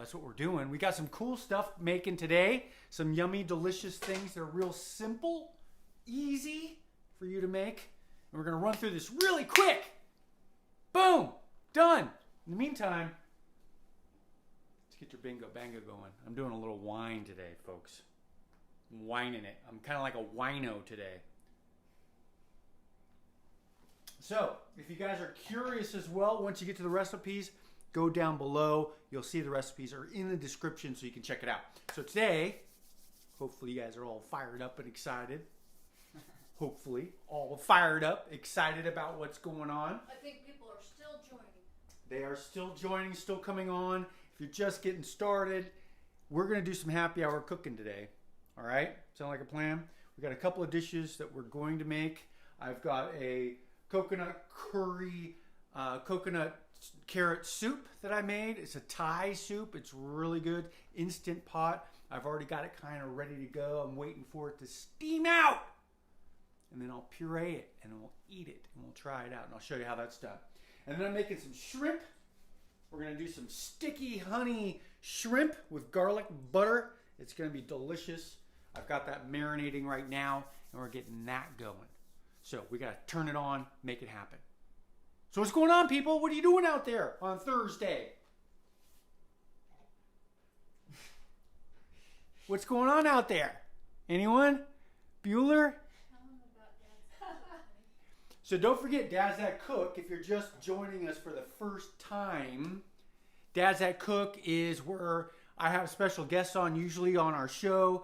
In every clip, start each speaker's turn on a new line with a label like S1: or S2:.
S1: That's what we're doing. We got some cool stuff making today. Some yummy, delicious things that are real simple, easy for you to make. And we're going to run through this really quick. Boom. Done. In the meantime, let's get your bingo bango going. I'm doing a little wine today, folks. I'm whining it. I'm kind of like a wino today. So, if you guys are curious as well, once you get to the recipes, go down below. You'll see the recipes are in the description so you can check it out. So today, hopefully you guys are all fired up and excited. Hopefully, all fired up, excited about what's going on.
S2: I think people are still joining.
S1: They are still joining, still coming on. If you're just getting started, we're going to do some happy hour cooking today. All right? Sound like a plan? We got a couple of dishes that we're going to make. I've got a coconut curry, coconut carrot soup that I made. It's a Thai soup. It's really good. Instant pot. I've already got it kind of ready to go. I'm waiting for it to steam out. And then I'll puree it and we'll eat it and we'll try it out and I'll show you how that's done. And then I'm making some shrimp. We're going to do some sticky honey shrimp with garlic butter. It's going to be delicious. I've got that marinating right now and we're getting that going. So we got to turn it on, make it happen. So what's going on, people? What are you doing out there on Thursday? What's going on out there? Anyone? Bueller? So don't forget, Dad's That Cook. If you're just joining us for the first time, Dad's That Cook is where I have special guests on, usually on our show.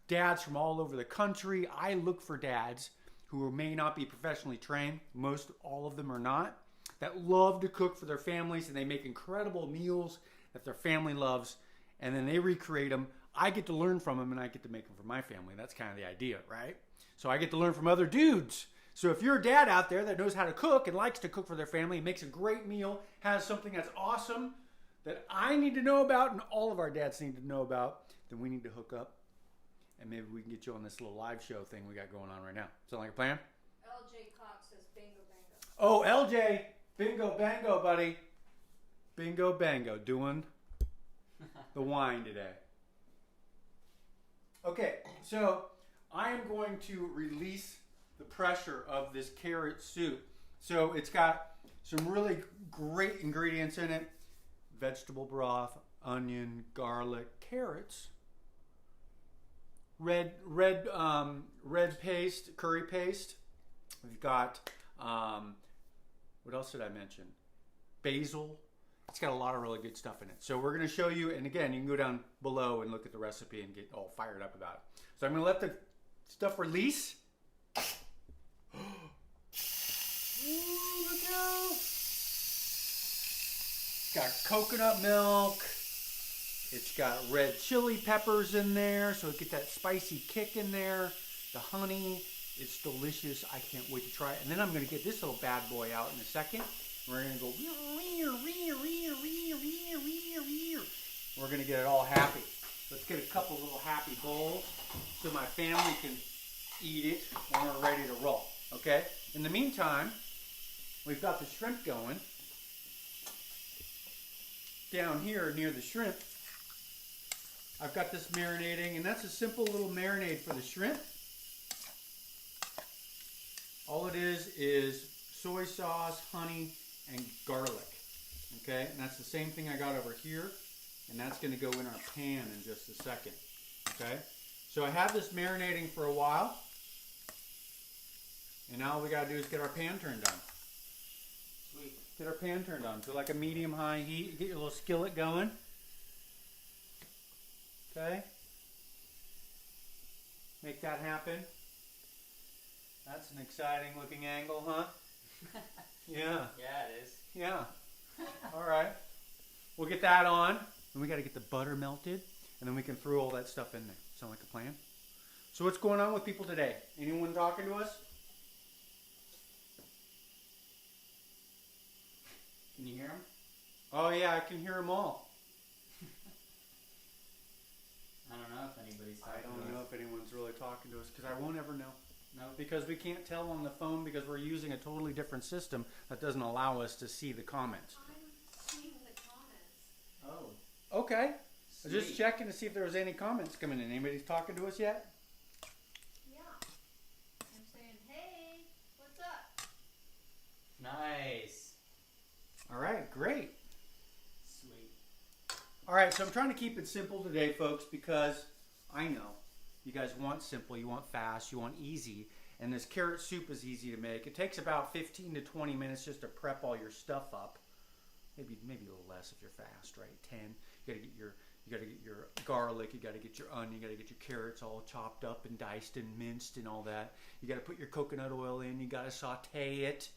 S1: Dads from all over the country. I look for dads who may not be professionally trained. Most, all of them are not. That love to cook for their families, and they make incredible meals that their family loves, and then they recreate them. I get to learn from them, and I get to make them for my family. That's kind of the idea, right? So I get to learn from other dudes. So if you're a dad out there that knows how to cook and likes to cook for their family, makes a great meal, has something that's awesome that I need to know about and all of our dads need to know about, then we need to hook up, and maybe we can get you on this little live show thing we got going on right now. Sound like a plan?
S2: LJ Cox says bingo bango.
S1: Oh, LJ, bingo bango, buddy. Bingo bango, doing the wine today. Okay, so I am going to release the pressure of this carrot soup. So it's got some really great ingredients in it. Vegetable broth, onion, garlic, carrots, red paste, curry paste. We've got, what else did I mention? Basil. It's got a lot of really good stuff in it. So we're going to show you, and again, you can go down below and look at the recipe and get all fired up about it. So I'm going to let the stuff release. Ooh, look out. It's got coconut milk. It's got red chili peppers in there, so it gets that spicy kick in there. The honey, it's delicious. I can't wait to try it. And then I'm going to get this little bad boy out in a second. We're going to go, we're going to get it all happy. Let's get a couple little happy bowls so my family can eat it when we're ready to roll. Okay? In the meantime, we've got the shrimp going. Down here near the shrimp, I've got this marinating, and that's a simple little marinade for the shrimp. All it is soy sauce, honey, and garlic. Okay? And that's the same thing I got over here, and that's going to go in our pan in just a second. Okay? So I have this marinating for a while. And now all we gotta do is get our pan turned on. Sweet. Get our pan turned on to like a medium-high heat. Get your little skillet going. Okay. Make that happen. That's an exciting looking angle, huh? Yeah.
S3: Yeah, it is.
S1: Yeah. All right. We'll get that on. And we gotta get the butter melted. And then we can throw all that stuff in there. Sound like a plan? So what's going on with people today? Anyone talking to us?
S3: Can you hear them?
S1: Oh yeah, I can hear them all.
S3: I don't know if anybody's talking to us.
S1: I don't know if anyone's really talking to us because I won't ever know.
S3: No.
S1: Because we can't tell on the phone because we're using a totally different system that doesn't allow us to see the comments.
S2: I'm seeing the comments.
S1: Oh. Okay. I was just
S3: Sweet.
S1: checking to see if there was any comments coming in. Anybody's talking to us yet?
S2: Yeah. I'm saying, hey, what's up?
S3: Nice.
S1: All right, great.
S3: Sweet.
S1: All right, so I'm trying to keep it simple today, folks, because I know you guys want simple, you want fast, you want easy, and this carrot soup is easy to make. It takes about 15 to 20 minutes just to prep all your stuff up. Maybe a little less if you're fast, right? 10. You gotta get your garlic, you gotta get your onion, you gotta get your carrots all chopped up and diced and minced and all that. You gotta put your coconut oil in, you gotta saute it.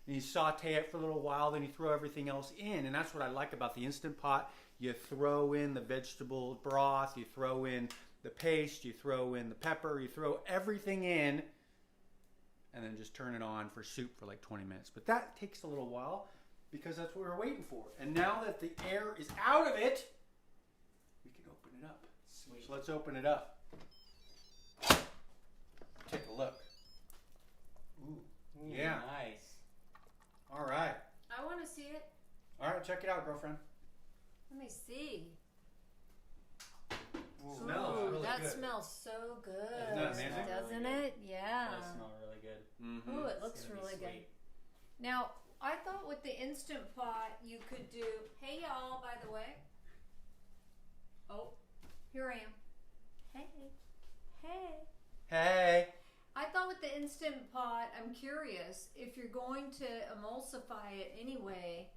S1: And you saute it for a little while, then you throw everything else in. And that's what I like about the Instant Pot. You throw in the vegetable broth, you throw in the paste, you throw in the pepper, you throw everything in, and then just turn it on for soup for like 20 minutes. But that takes a little while because that's what we're waiting for. And now that the air is out of it, we can open it up.
S3: Sweet.
S1: So let's open it up. Take a look. Ooh, yeah.
S3: Nice.
S1: All right.
S2: I want to see it.
S1: All right, check it out, girlfriend.
S2: Let me see.
S1: Smells
S2: Ooh,
S1: really
S2: that
S1: good.
S2: smells so good.
S1: Isn't that amazing?
S2: Doesn't
S3: Really
S2: it? Yeah.
S3: That smell really good.
S1: Mm-hmm.
S2: Ooh, it
S3: It's
S2: looks
S3: gonna be
S2: really good.
S3: sweet.
S2: Now, I thought with the Instant Pot you could do, hey y'all, by the way. Oh, here I am. Hey. Hey.
S1: Hey.
S2: I thought with the Instant Pot, I'm curious, if you're going to emulsify it anyway,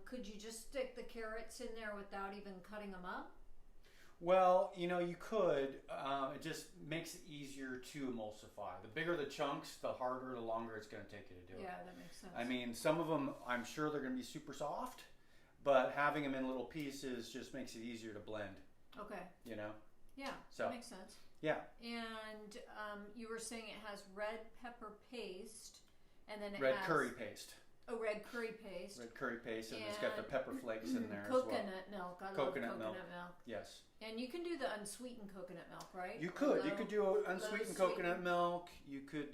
S2: could you just stick the carrots in there without even cutting them up?
S1: Well, you know, you could. It just makes it easier to emulsify. The bigger the chunks, the harder, the longer it's going to take you to do it.
S2: Yeah, that makes sense.
S1: I mean, some of them, I'm sure they're going to be super soft, but having them in little pieces just makes it easier to blend,
S2: Okay.
S1: you know?
S2: Yeah,
S1: So.
S2: that makes sense.
S1: Yeah.
S2: And you were saying it has red pepper paste, and then it
S1: Red
S2: has
S1: curry paste.
S2: Oh, red curry paste.
S1: Red curry paste, and it's got the pepper flakes in there
S2: Coconut
S1: as well.
S2: milk. I love
S1: Coconut
S2: coconut
S1: milk.
S2: milk.
S1: Yes.
S2: And you can do the unsweetened coconut milk, right?
S1: You could. You
S2: Low-
S1: could do unsweetened
S2: low
S1: coconut
S2: sweetened.
S1: milk. You could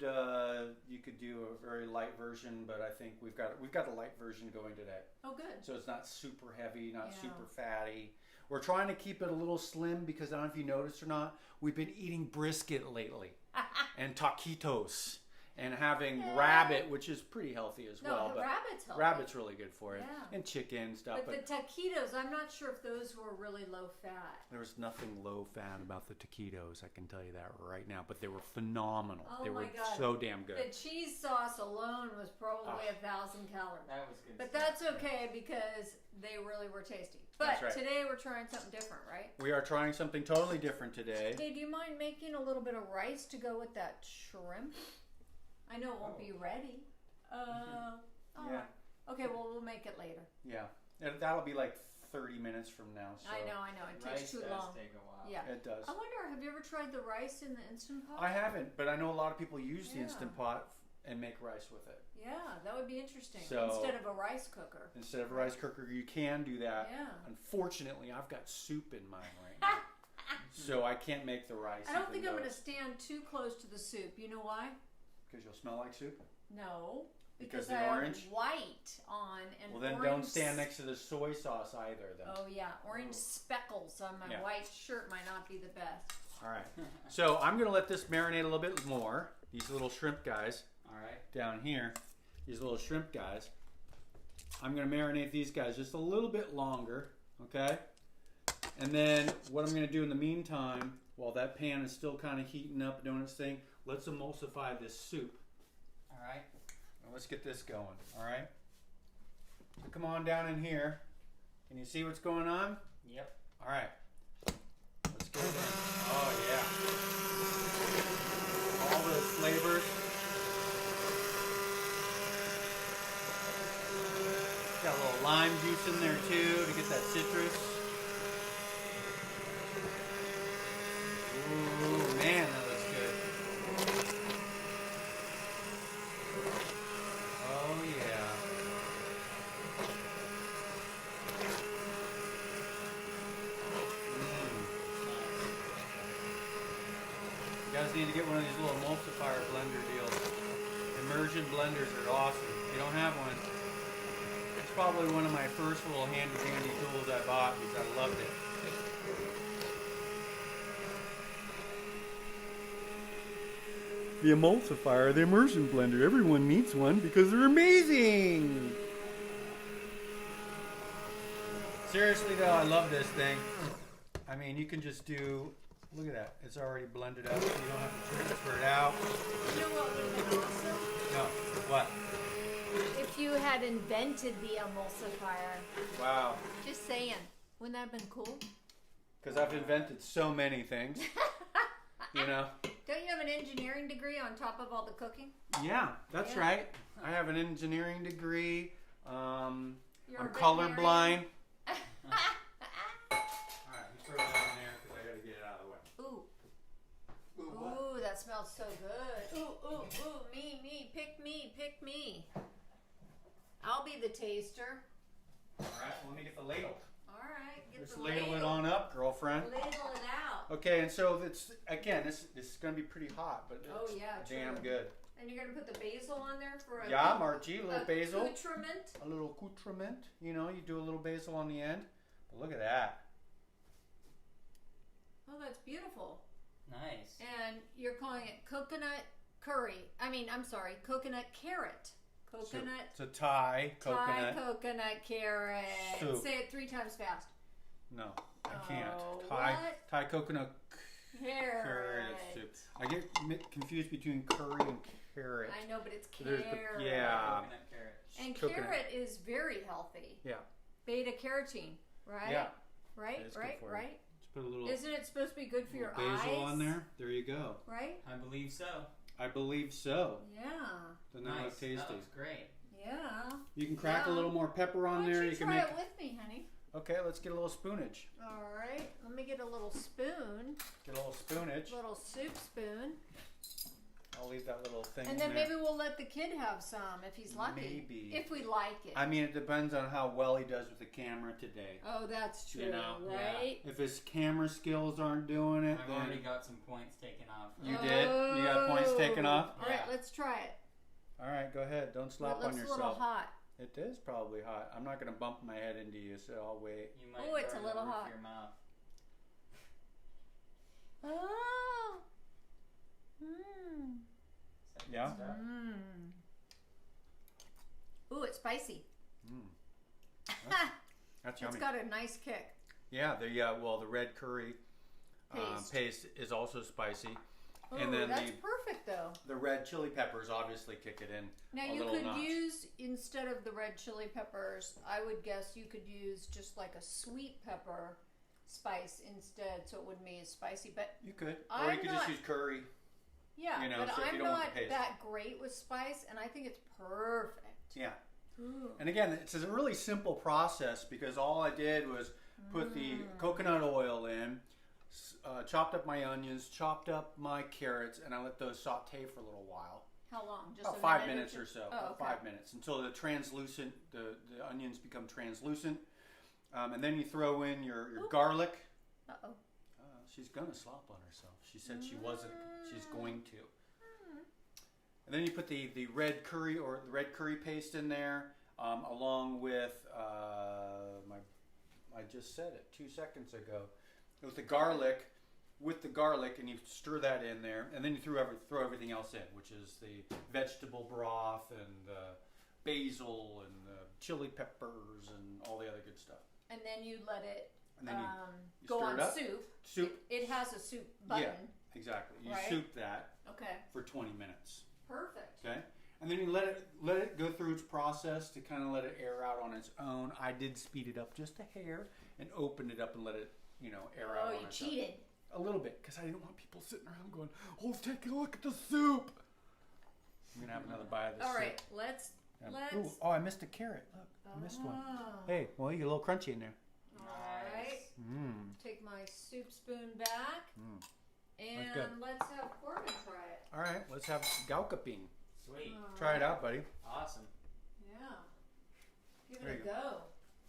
S1: do a very light version, but I think we've got the light version going today.
S2: Oh, good.
S1: So it's not super heavy, not
S2: Yeah.
S1: super fatty. We're trying to keep it a little slim because I don't know if you noticed or not, we've been eating brisket lately and taquitos and having
S2: Yeah.
S1: rabbit, which is pretty healthy as
S2: No,
S1: well.
S2: the
S1: But
S2: rabbit's healthy.
S1: rabbit's really good for you,
S2: Yeah.
S1: and chicken stuff.
S2: But the taquitos, I'm not sure if those were really low fat.
S1: there was nothing low fat about the taquitos. I can tell you that right now. But they were phenomenal.
S2: Oh
S1: they
S2: my
S1: were
S2: God.
S1: so damn good.
S2: The cheese sauce alone was probably 1,000 calories.
S3: That was good.
S2: But
S3: stuff.
S2: that's okay because they really were tasty. But
S1: That's right.
S2: today we're trying something different, right?
S1: We are trying something totally different today.
S2: Hey, do you mind making a little bit of rice to go with that shrimp? I know it won't be ready. Oh.
S1: Yeah.
S2: Okay, well, we'll make it later.
S1: Yeah, and that'll be like 30 minutes from now. So
S2: I know. It
S3: Rice
S2: takes too
S3: does
S2: long.
S3: take a while.
S2: Yeah.
S1: It does.
S2: I wonder, have you ever tried the rice in the Instant Pot?
S1: I haven't, but I know a lot of people use the
S2: Yeah.
S1: Instant Pot and make rice with it.
S2: Yeah, that would be interesting.
S1: So-
S2: Instead of a rice cooker.
S1: Instead of a rice cooker, you can do that.
S2: Yeah.
S1: Unfortunately, I've got soup in mine right now, so I can't make the rice.
S2: I don't think I'm going to stand too close to the soup. You know why?
S1: Because you'll smell like soup.
S2: No.
S1: Because
S2: I
S1: the
S2: have
S1: orange?
S2: white on and
S1: Well, then
S2: orange.
S1: don't stand next to the soy sauce either. Then.
S2: Oh yeah, orange speckles on my
S1: Yeah.
S2: white shirt might not be the best.
S1: All right. So I'm going to let this marinate a little bit more. These little shrimp guys
S3: All right.
S1: down here. These little shrimp guys. I'm going to marinate these guys just a little bit longer, okay? And then what I'm going to do in the meantime, while that pan is still kind of heating up, doing its thing, let's emulsify this soup.
S3: All right.
S1: Now let's get this going, all right? So come on down in here. Can you see what's going on?
S3: Yep.
S1: All right. Let's get it in. Oh, yeah. All those flavors. Got a little lime juice in there too to get that citrus. Ooh, man, that looks good. Oh, yeah. You guys need to get one of these little emulsifier blender deals. Immersion blenders are awesome. If you don't have one, it's probably one of my first little handy dandy tools I bought because I loved it. The emulsifier, the immersion blender. Everyone needs one because they're amazing. Seriously though, I love this thing. I mean, you can just do, look at that. It's already blended up, so you don't have to transfer it out.
S2: You know what would have been awesome?
S1: No, what?
S2: If you had invented the emulsifier.
S1: Wow.
S2: Just saying. Wouldn't that have been cool?
S1: Because I've invented so many things. You know?
S2: Don't you have an engineering degree on top of all the cooking?
S1: Yeah, that's
S2: Yeah.
S1: right. I have an engineering degree.
S2: You're
S1: I'm
S2: a
S1: colorblind. Alright, you throw that in there because I gotta get it out of the way.
S2: Ooh.
S1: Ooh, what?
S2: Ooh, that smells so good. Ooh, me, pick me. I'll be the taster.
S1: Alright, let me get the ladle.
S2: Alright, get
S1: Just
S2: the
S1: ladle it on up, girlfriend.
S2: Ladle it out.
S1: Okay, and so it's, again, this is going to be pretty hot, but it's
S2: Oh, yeah,
S1: damn
S2: true.
S1: good.
S2: And you're going to put the basil on there for a
S1: Yeah, Margie, a little basil.
S2: accoutrement.
S1: A little accoutrement. You know, you do a little basil on the end. But look at that.
S2: Oh, that's beautiful.
S3: Nice.
S2: And you're calling it coconut curry. I'm sorry, coconut carrot. Coconut.
S1: It's a Thai coconut.
S2: Thai coconut carrot.
S1: soup.
S2: Say it 3 times fast.
S1: No, I can't.
S2: Oh,
S1: Thai
S2: what?
S1: Thai coconut
S2: Carrot.
S1: carrot soup. I get confused between curry and carrot.
S2: I know, but it's
S1: There's
S2: carrot.
S1: the- yeah.
S3: Coconut carrot.
S2: And
S1: Coconut.
S2: carrot is very healthy.
S1: Yeah.
S2: Beta carotene, right?
S1: Yeah.
S2: Right,
S1: It is good
S2: right,
S1: for you.
S2: right.
S1: Just put a little
S2: Isn't it supposed to be good for your
S1: basil
S2: eyes?
S1: on there. There you go.
S2: Right?
S3: I believe so.
S1: I believe so.
S2: Yeah.
S1: Doesn't that look
S3: Nice.
S1: tasty?
S3: That looks great.
S2: Yeah.
S1: You can crack a
S2: Yeah.
S1: little more pepper on
S2: Why don't
S1: there.
S2: you
S1: You can
S2: try
S1: make.
S2: it with me, honey?
S1: Okay, let's get a little spoonage.
S2: All right. Let me get a little spoon,
S1: Get a little spoonage.
S2: little soup spoon,
S1: I'll leave that little thing
S2: and
S1: in
S2: then
S1: there.
S2: maybe we'll let the kid have some if he's lucky.
S1: Maybe.
S2: If we like it.
S1: I mean, it depends on how well he does with the camera today.
S2: Oh, that's true,
S1: You know,
S3: yeah.
S2: right?
S1: If his camera skills aren't doing it,
S3: I've
S1: then
S3: already got some points taken off.
S1: you did. You got points taken off.
S2: All right,
S3: Yeah.
S2: let's try it.
S1: All right, go ahead. Don't slap
S2: It looks
S1: on
S2: a little
S1: yourself.
S2: hot.
S1: It is probably hot. I'm not gonna bump my head into you, so I'll wait.
S3: You might
S2: Ooh, it's a
S3: burn
S2: little
S3: the roof
S2: hot.
S3: of your mouth.
S2: Oh. Mmm.
S3: Is that good
S1: Yeah?
S3: stuff?
S2: Mmm. Ooh, it's spicy.
S1: That's
S2: It's
S1: yummy.
S2: got a nice kick.
S1: Yeah, the red curry paste is also spicy,
S2: Ooh,
S1: and then
S2: that's perfect though.
S1: the red chili peppers obviously kick it in
S2: Now
S1: a
S2: you
S1: little
S2: could
S1: notch.
S2: use, instead of the red chili peppers, I would guess you could use just like a sweet pepper spice instead, so it wouldn't be as spicy. But
S1: You could, or
S2: I'm
S1: you could
S2: not-
S1: just use curry.
S2: yeah,
S1: You know,
S2: but
S1: so if you
S2: I'm
S1: don't want
S2: not
S1: the paste.
S2: that great with spice, and I think it's perfect.
S1: Yeah.
S2: Ooh.
S1: And again, it's a really simple process because all I did was put the coconut oil in, chopped up my onions, chopped up my carrots, and I let those saute for a little while.
S2: How long? Just
S1: About
S2: a
S1: 5
S2: minute
S1: minutes
S2: two?
S1: or so.
S2: Oh,
S1: About
S2: okay.
S1: 5 minutes until the onions become translucent. And then you throw in your garlic.
S2: Uh-oh.
S1: She's gonna slop on herself. She said she wasn't. She's going to. And then you put the red curry or the red curry paste in there, along with I just said it 2 seconds ago, with the garlic, and you stir that in there, and then you throw everything else in, which is the vegetable broth and the basil and the chili peppers and all the other good stuff.
S2: And then you let it
S1: And then you
S2: go
S1: stir
S2: on
S1: it up.
S2: soup.
S1: Soup.
S2: It has a soup button.
S1: Yeah, exactly. You
S2: Right.
S1: soup that
S2: Okay.
S1: for 20 minutes.
S2: Perfect.
S1: Okay, and then you let it go through its process to kind of let it air out on its own. I did speed it up just a hair and opened it up and let it air out.
S2: Oh,
S1: on
S2: you
S1: its
S2: cheated.
S1: own. A little bit because I didn't want people sitting around going, "Oh, take a look at the soup." I'm gonna have another bite of this.
S2: All
S1: soup.
S2: right, let's.
S1: Ooh, oh, I missed a carrot. Look, I missed one.
S2: Oh.
S1: Hey, well, you get a little crunchy in there.
S2: All right.
S1: Mmm.
S2: Take my soup spoon back.
S1: Mm.
S2: And
S1: good.
S2: let's have Corbin try it.
S1: All right, let's have gaukaping.
S3: Sweet.
S1: Try it out, buddy.
S3: Awesome.
S2: Yeah. Give
S1: There
S2: it
S1: you
S2: a go.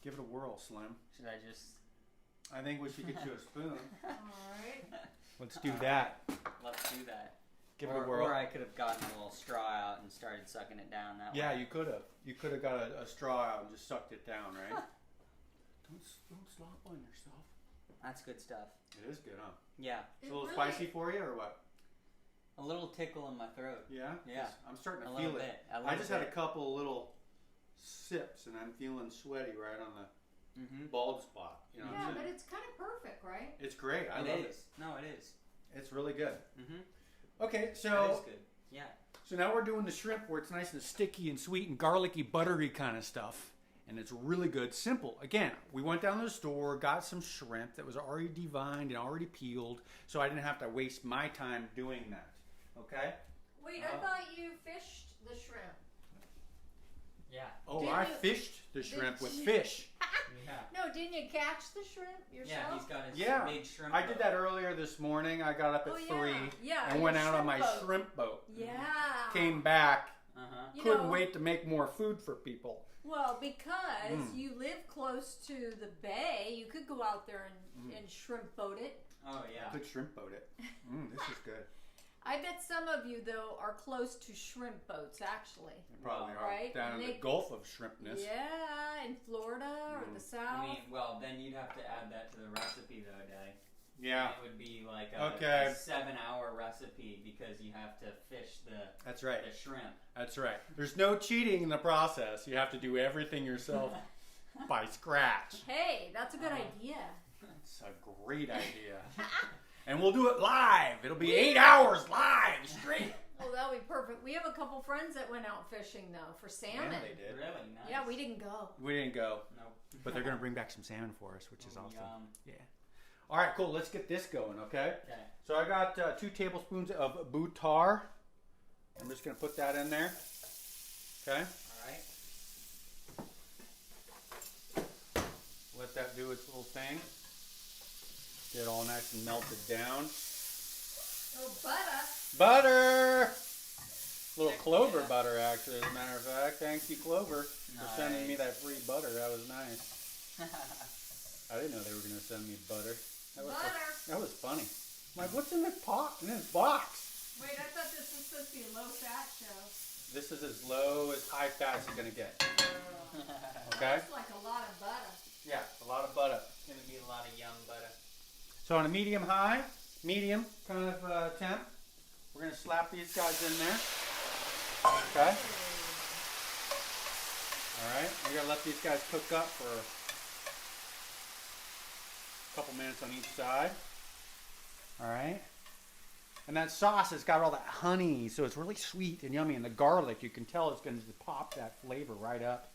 S1: Give it a whirl, Slim.
S3: Should I just
S1: I think we should get you a spoon.
S2: All right.
S1: Let's do that.
S3: let's do that?
S1: Give it a whirl.
S3: Or I could have gotten a little straw out and started sucking it down that
S1: Yeah,
S3: way.
S1: you could have. You could have got a straw out and just sucked it down, right? don't slop on yourself.
S3: That's good stuff.
S1: It is good, huh?
S3: Yeah.
S1: It's a little spicy for you, or what?
S3: A little tickle in my throat.
S1: Yeah?
S3: Yeah.
S1: I'm starting to
S3: A
S1: feel
S3: little
S1: it.
S3: bit.
S1: I just had a couple little sips, and I'm feeling sweaty right on the bald spot. You know what I'm
S2: Yeah,
S1: saying?
S2: but it's kind of perfect, right?
S1: It's great. I love it.
S3: No, it is.
S1: It's really good.
S3: Mm-hmm.
S1: Okay,
S3: That
S1: so
S3: is good. Yeah.
S1: so now we're doing the shrimp where it's nice and sticky and sweet and garlicky, buttery kind of stuff. And it's really good. Simple. Again, we went down to the store, got some shrimp that was already devined and already peeled, so I didn't have to waste my time doing that. Okay?
S2: Wait, I thought you fished the shrimp.
S3: Yeah.
S1: Oh,
S2: Didn't
S1: I
S2: you-
S1: fished the shrimp with
S2: you-
S1: fish.
S3: Yeah.
S2: No, didn't you catch the shrimp yourself?
S3: Yeah, he's got his
S1: Yeah,
S3: big shrimp.
S1: I did that earlier this morning. I got up at 3
S2: Yeah,
S1: and
S2: your
S1: went out on my
S2: boat.
S1: shrimp boat.
S2: Yeah.
S1: Came back.
S3: Uh-huh.
S2: You
S1: Couldn't
S2: know,
S1: wait to make more food for people.
S2: Well, because you live close to the bay, you could go out there and shrimp boat it.
S3: Oh, yeah.
S1: Good shrimp boat it. This is good.
S2: I bet some of you, though, are close to shrimp boats, actually.
S1: They probably are
S2: Right?
S1: down in
S2: And
S1: the
S2: they-
S1: Gulf of Shrimpness.
S2: Yeah, in Florida or the South.
S3: I mean, well, then you'd have to add that to the recipe, though, Daddy.
S1: Yeah,
S3: It would be like
S1: Okay.
S3: a 7-hour recipe because you have to fish
S1: that's right.
S3: the shrimp.
S1: That's right. There's no cheating in the process. You have to do everything yourself by scratch.
S2: Hey, that's a good idea.
S1: It's a great idea. And we'll do it live. It'll be 8 hours live straight.
S2: Oh, that'll be perfect. We have a couple friends that went out fishing, though, for salmon.
S1: Yeah, they did.
S3: Really nice.
S2: Yeah, we didn't go.
S1: We didn't go,
S3: Nope.
S1: but they're going to bring back some salmon for us, which is awesome.
S3: Yum.
S1: Yeah. All right, cool. Let's get this going, okay?
S3: Okay.
S1: So I got 2 tablespoons of butar. I'm just going to put that in there. Okay?
S3: All right.
S1: Let that do its little thing. Get all nice and melted down.
S2: Oh, butter.
S1: Butter! Little Clover butter, actually, as a matter of fact. Thank you, Clover, for sending me that free butter. That was nice. I didn't know they were going to send me butter. That was funny. I'm like, what's in this pot? In this box?
S2: Wait, I thought this was supposed to be a low-fat show.
S1: This is as low as high fat as you're going to get. Okay?
S2: That's like a lot of butter.
S1: Yeah, a lot of butter.
S3: It's going to be a lot of young butter.
S1: So on a medium kind of temp, we're going to slap these guys in there. Okay? Alright, we're going to let these guys cook up for a couple minutes on each side. Alright? And that sauce has got all that honey, so it's really sweet and yummy. And the garlic, you can tell it's going to pop that flavor right up.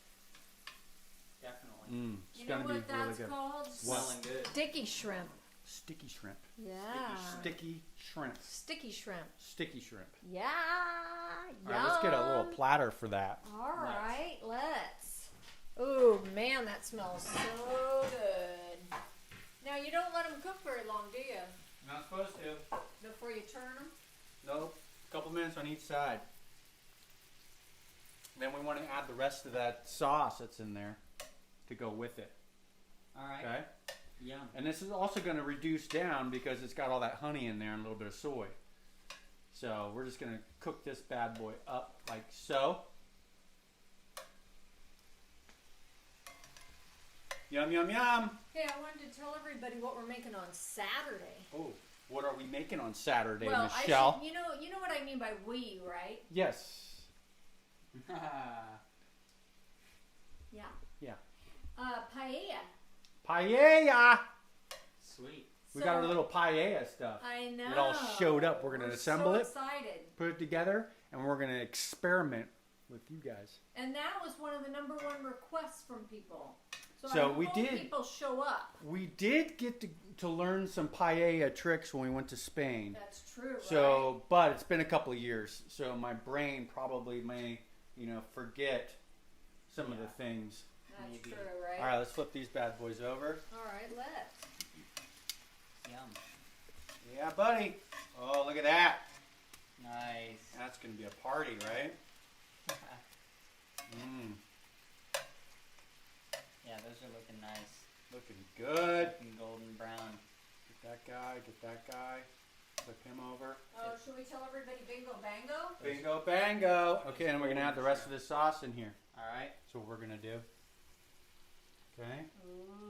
S3: Definitely.
S1: It's
S2: You know
S1: going to be
S2: what
S1: really
S2: that's
S1: good.
S2: called?
S3: Smelling good.
S2: Sticky shrimp.
S1: Sticky shrimp.
S2: Yeah.
S1: Sticky shrimp.
S2: Sticky shrimp.
S1: Sticky shrimp.
S2: Yeah.
S1: All right, let's get a little platter for that.
S2: All right, let's. Oh man, that smells so good. Now you don't let them cook very long, do you?
S1: Not supposed to.
S2: Before you turn them.
S1: Nope. A couple minutes on each side. Then we want to add the rest of that sauce that's in there to go with it.
S3: All right.
S1: Okay?
S3: Yum.
S1: And this is also going to reduce down because it's got all that honey in there and a little bit of soy. So we're just going to cook this bad boy up like so. Yum, yum, yum.
S2: Hey, I wanted to tell everybody what we're making on Saturday.
S1: Oh, what are we making on Saturday,
S2: Well,
S1: Michelle?
S2: you know what I mean by we, right?
S1: Yes.
S2: Yeah.
S1: Yeah.
S2: Paella.
S1: Paella!
S3: Sweet.
S1: We got our little paella stuff.
S2: I know.
S1: It all showed up. We're going to assemble
S2: so
S1: it,
S2: excited.
S1: put it together, and we're going to experiment with you guys.
S2: And that was one of the #1 requests from people.
S1: So
S2: I
S1: we
S2: hope
S1: did-
S2: people show up.
S1: We did get to learn some paella tricks when we went to Spain.
S2: That's true, right?
S1: So, but it's been a couple of years, so my brain probably may, forget some of the things.
S2: That's
S3: maybe.
S2: true, right?
S1: All right, let's flip these bad boys over.
S2: All right, let's.
S3: Yum.
S1: Yeah, buddy. Oh, look at that.
S3: Nice.
S1: That's going to be a party, right? Mmm,
S3: Yeah, those are looking nice.
S1: looking good.
S3: Looking golden brown.
S1: Get that guy, get that guy. Flip him over.
S2: Oh, should we tell everybody bingo bango?
S1: Bingo, bango. Okay, and we're gonna add the rest of the sauce in here.
S3: All right.
S1: That's what we're gonna do. Okay.
S2: Ooh.